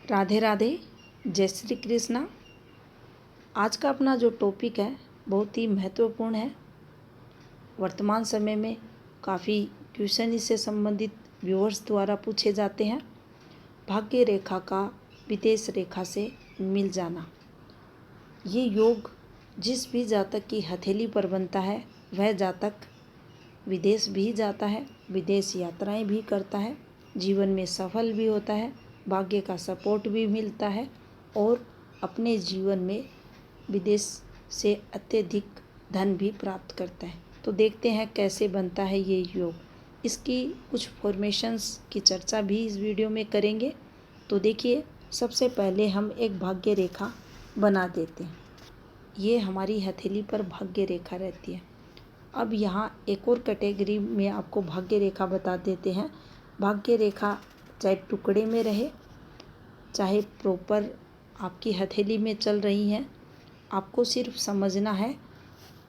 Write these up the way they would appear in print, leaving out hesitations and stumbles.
राधे राधे, जय श्री कृष्णा। आज का अपना जो टॉपिक है बहुत ही महत्वपूर्ण है। वर्तमान समय में काफ़ी क्वेश्चन इससे संबंधित व्यूअर्स द्वारा पूछे जाते हैं। भाग्य रेखा का विदेश रेखा से मिल जाना, ये योग जिस भी जातक की हथेली पर बनता है वह जातक विदेश भी जाता है, विदेश यात्राएं भी करता है, जीवन में सफल भी होता है, भाग्य का सपोर्ट भी मिलता है और अपने जीवन में विदेश से अत्यधिक धन भी प्राप्त करता है। तो देखते हैं कैसे बनता है ये योग। इसकी कुछ फॉर्मेशंस की चर्चा भी इस वीडियो में करेंगे। तो देखिए, सबसे पहले हम एक भाग्य रेखा बना देते हैं। ये हमारी हथेली पर भाग्य रेखा रहती है। अब यहाँ एक और कैटेगरी में आपको भाग्य रेखा बता देते हैं। भाग्य रेखा चाहे टुकड़े में रहे, चाहे प्रॉपर आपकी हथेली में चल रही है, आपको सिर्फ समझना है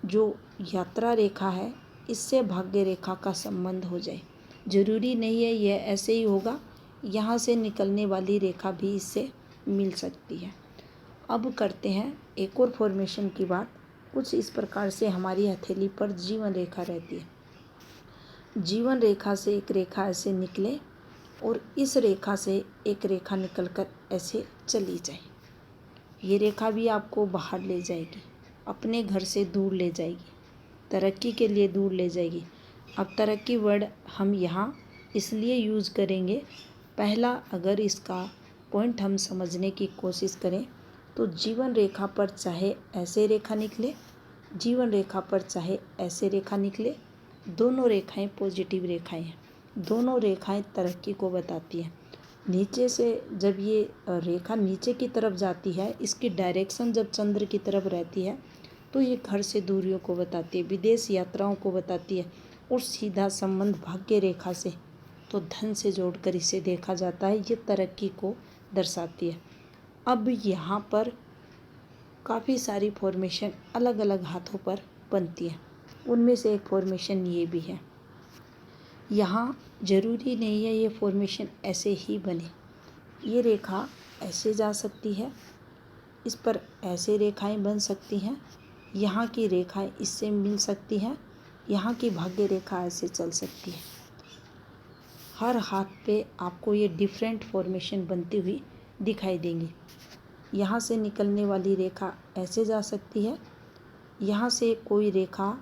जो यात्रा रेखा है इससे भाग्य रेखा का संबंध हो जाए। ज़रूरी नहीं है यह ऐसे ही होगा, यहाँ से निकलने वाली रेखा भी इससे मिल सकती है। अब करते हैं एक और फॉर्मेशन की बात। कुछ इस प्रकार से हमारी हथेली पर जीवन रेखा रहती है। जीवन रेखा से एक रेखा ऐसे निकले और इस रेखा से एक रेखा निकलकर ऐसे चली जाए। ये रेखा भी आपको बाहर ले जाएगी, अपने घर से दूर ले जाएगी, तरक्की के लिए दूर ले जाएगी। अब तरक्की वर्ड हम यहाँ इसलिए यूज़ करेंगे, पहला अगर इसका पॉइंट हम समझने की कोशिश करें तो जीवन रेखा पर चाहे ऐसे रेखा निकले, जीवन रेखा पर चाहे ऐसे रेखा निकले, दोनों रेखाएं पॉजिटिव रेखाएं हैं, दोनों रेखाएं तरक्की को बताती हैं। नीचे से जब ये रेखा नीचे की तरफ जाती है, इसकी डायरेक्शन जब चंद्र की तरफ रहती है तो ये घर से दूरियों को बताती है, विदेश यात्राओं को बताती है और सीधा संबंध भाग्य रेखा से तो धन से जोड़कर इसे देखा जाता है, ये तरक्की को दर्शाती है। अब यहाँ पर काफ़ी सारी फॉर्मेशन अलग अलग हाथों पर बनती है, उनमें से एक फॉर्मेशन ये भी है। यहाँ ज़रूरी नहीं है ये फॉर्मेशन ऐसे ही बने, ये रेखा ऐसे जा सकती है, इस पर ऐसे रेखाएं बन सकती हैं, यहाँ की रेखाएं इससे मिल सकती हैं, यहाँ की भाग्य रेखा ऐसे चल सकती है। हर हाथ पे आपको ये डिफरेंट फॉर्मेशन बनती हुई दिखाई देंगी। यहाँ से निकलने वाली रेखा ऐसे जा सकती है, यहाँ से कोई रेखा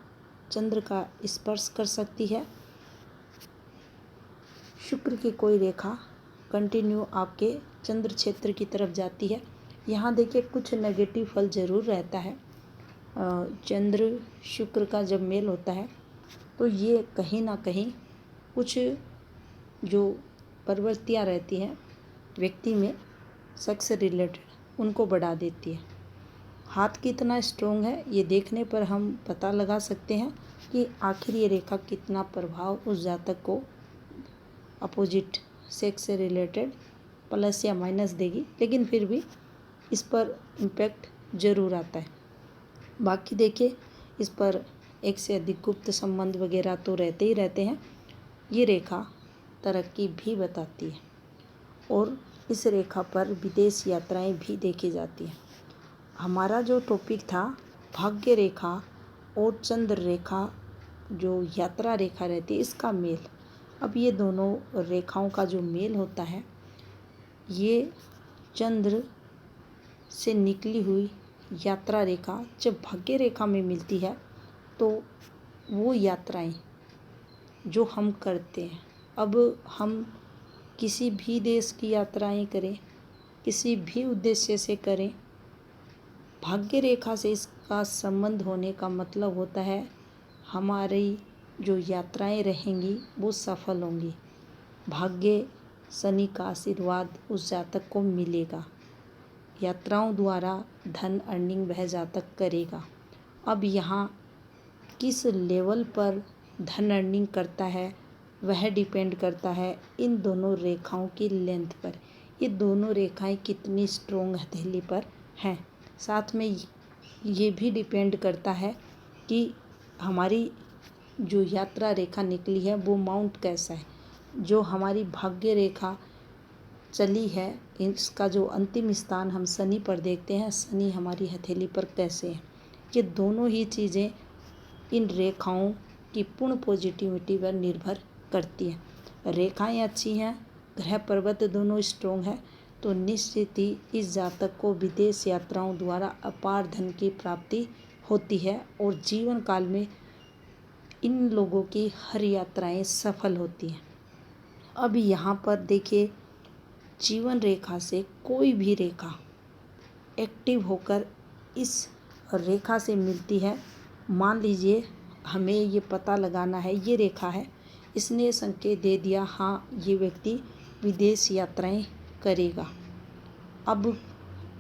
चंद्र का स्पर्श कर सकती है, शुक्र की कोई रेखा कंटिन्यू आपके चंद्र क्षेत्र की तरफ जाती है। यहाँ देखिए कुछ नेगेटिव फल ज़रूर रहता है। चंद्र शुक्र का जब मेल होता है तो ये कहीं ना कहीं कुछ जो प्रवृत्तियाँ रहती हैं व्यक्ति में सेक्स रिलेटेड उनको बढ़ा देती है। हाथ कितना स्ट्रोंग है ये देखने पर हम पता लगा सकते हैं कि आखिर ये रेखा कितना प्रभाव उस जातक को अपोजिट सेक्स से रिलेटेड प्लस या माइनस देगी, लेकिन फिर भी इस पर इम्पैक्ट ज़रूर आता है। बाकी देखिए, इस पर एक से अधिक गुप्त संबंध वगैरह तो रहते ही रहते हैं। ये रेखा तरक्की भी बताती है और इस रेखा पर विदेश यात्राएं भी देखी जाती हैं। हमारा जो टॉपिक था भाग्य रेखा और चंद्र रेखा जो यात्रा रेखा रहती है इसका मेल। अब ये दोनों रेखाओं का जो मेल होता है, ये चंद्र से निकली हुई यात्रा रेखा जब भाग्य रेखा में मिलती है तो वो यात्राएं जो हम करते हैं, अब हम किसी भी देश की यात्राएं करें, किसी भी उद्देश्य से करें, भाग्य रेखा से इसका संबंध होने का मतलब होता है हमारी जो यात्राएं रहेंगी वो सफल होंगी, भाग्य शनि का आशीर्वाद उस जातक को मिलेगा, यात्राओं द्वारा धन अर्निंग वह जातक करेगा। अब यहाँ किस लेवल पर धन अर्निंग करता है वह डिपेंड करता है इन दोनों रेखाओं की लेंथ पर, ये दोनों रेखाएं कितनी स्ट्रोंग हथेली पर हैं। साथ में ये भी डिपेंड करता है कि हमारी जो यात्रा रेखा निकली है वो माउंट कैसा है, जो हमारी भाग्य रेखा चली है इसका जो अंतिम स्थान हम शनि पर देखते हैं, शनि हमारी हथेली पर कैसे है, ये दोनों ही चीज़ें इन रेखाओं की पूर्ण पॉजिटिविटी पर निर्भर करती हैं। रेखाएं अच्छी हैं, ग्रह पर्वत दोनों स्ट्रोंग हैं, तो निश्चित ही इस जातक को विदेश यात्राओं द्वारा अपार धन की प्राप्ति होती है और जीवन काल में इन लोगों की हर यात्राएं सफल होती हैं। अब यहाँ पर देखिए, जीवन रेखा से कोई भी रेखा एक्टिव होकर इस रेखा से मिलती है। मान लीजिए हमें ये पता लगाना है, ये रेखा है, इसने संकेत दे दिया हाँ ये व्यक्ति विदेश यात्राएं करेगा। अब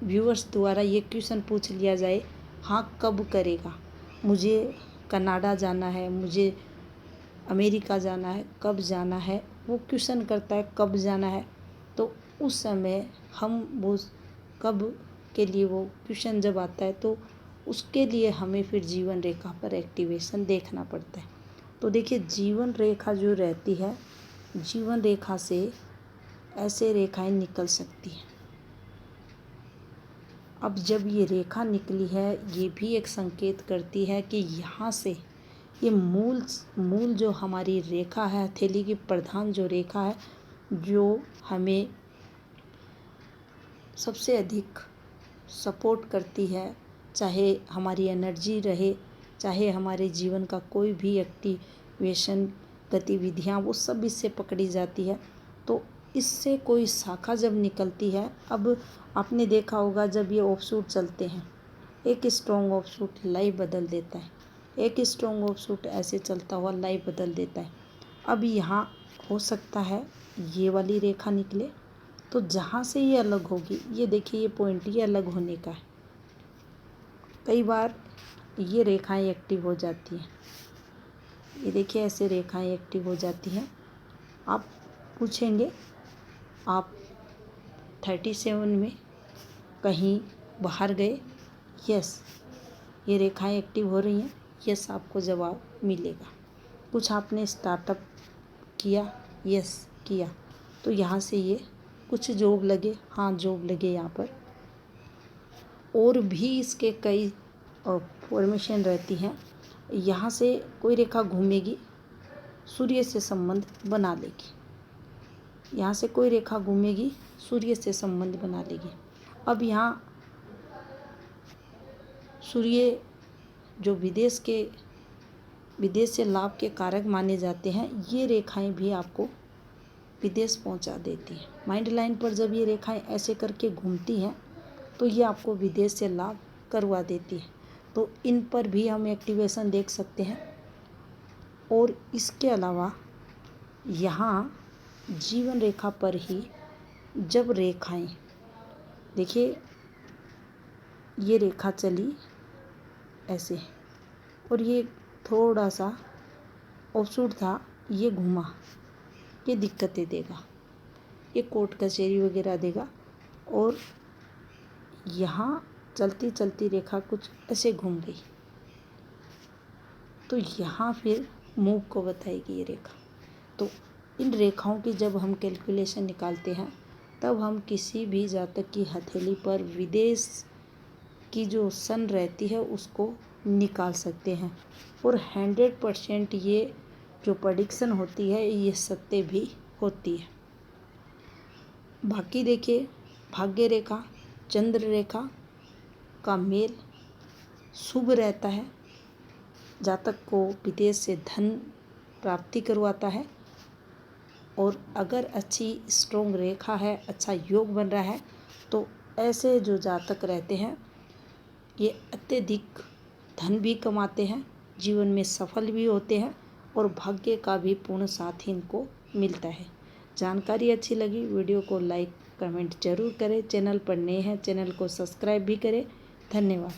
व्यूअर्स द्वारा ये क्वेश्चन पूछ लिया जाए, हाँ कब करेगा, मुझे कनाडा जाना है, मुझे अमेरिका जाना है, कब जाना है, वो क्वेश्चन करता है कब जाना है, तो उस समय हम वो कब के लिए वो क्वेश्चन जब आता है तो उसके लिए हमें फिर जीवन रेखा पर एक्टिवेशन देखना पड़ता है। तो देखिए, जीवन रेखा जो रहती है, जीवन रेखा से ऐसे रेखाएं निकल सकती हैं। अब जब ये रेखा निकली है, ये भी एक संकेत करती है कि यहाँ से ये मूल जो हमारी रेखा है, हथेली की प्रधान जो रेखा है, जो हमें सबसे अधिक सपोर्ट करती है, चाहे हमारी एनर्जी रहे, चाहे हमारे जीवन का कोई भी एक्टिवेशन गतिविधियाँ, वो सब इससे पकड़ी जाती है। तो इससे कोई शाखा जब निकलती है, अब आपने देखा होगा जब ये ऑफशूट चलते हैं, एक स्ट्रॉन्ग ऑफशूट लाइफ बदल देता है, एक स्ट्रॉन्ग ऑफशूट ऐसे चलता हुआ लाइफ बदल देता है। अब यहाँ हो सकता है ये वाली रेखा निकले, तो जहाँ से ये अलग होगी, ये देखिए ये पॉइंट ये अलग होने का है। कई बार ये रेखाएं एक्टिव हो जाती हैं, ये देखिए ऐसे रेखाएं एक्टिव हो जाती हैं। आप पूछेंगे आप 37 में कहीं बाहर गए, यस ये रेखाएं एक्टिव हो रही हैं, यस आपको जवाब मिलेगा। कुछ आपने स्टार्टअप किया, यस किया, तो यहाँ से ये कुछ जॉब लगे, हाँ जॉब लगे यहाँ पर। और भी इसके कई फॉर्मेशन रहती हैं। यहाँ से कोई रेखा घूमेगी, सूर्य से संबंध बना लेगी, यहाँ से कोई रेखा घूमेगी, सूर्य से संबंध बना लेगी। अब यहाँ सूर्य जो विदेश से लाभ के कारक माने जाते हैं, ये रेखाएं भी आपको विदेश पहुंचा देती हैं। माइंड लाइन पर जब ये रेखाएं ऐसे करके घूमती हैं तो ये आपको विदेश से लाभ करवा देती है। तो इन पर भी हम एक्टिवेशन देख सकते हैं। और इसके अलावा यहाँ जीवन रेखा पर ही जब रेखाएं, देखिए ये रेखा चली ऐसे और ये थोड़ा सा ऑफशूट था, ये घूमा, ये दिक्कतें देगा, ये कोर्ट कचहरी वगैरह देगा। और यहाँ चलती चलती रेखा कुछ ऐसे घूम गई, तो यहाँ फिर मूव को बताएगी ये रेखा। तो इन रेखाओं की जब हम कैलकुलेशन निकालते हैं, तब हम किसी भी जातक की हथेली पर विदेश की जो सन रहती है उसको निकाल सकते हैं। और 100% ये जो प्रेडिक्शन होती है ये सत्य भी होती है। बाकी देखिए, भाग्य रेखा चंद्र रेखा का मेल शुभ रहता है, जातक को विदेश से धन प्राप्ति करवाता है। और अगर अच्छी स्ट्रॉन्ग रेखा है, अच्छा योग बन रहा है, तो ऐसे जो जातक रहते हैं ये अत्यधिक धन भी कमाते हैं, जीवन में सफल भी होते हैं और भाग्य का भी पूर्ण साथ इनको मिलता है। जानकारी अच्छी लगी, वीडियो को लाइक कमेंट जरूर करें। चैनल पर नए हैं, चैनल को सब्सक्राइब भी करें। धन्यवाद।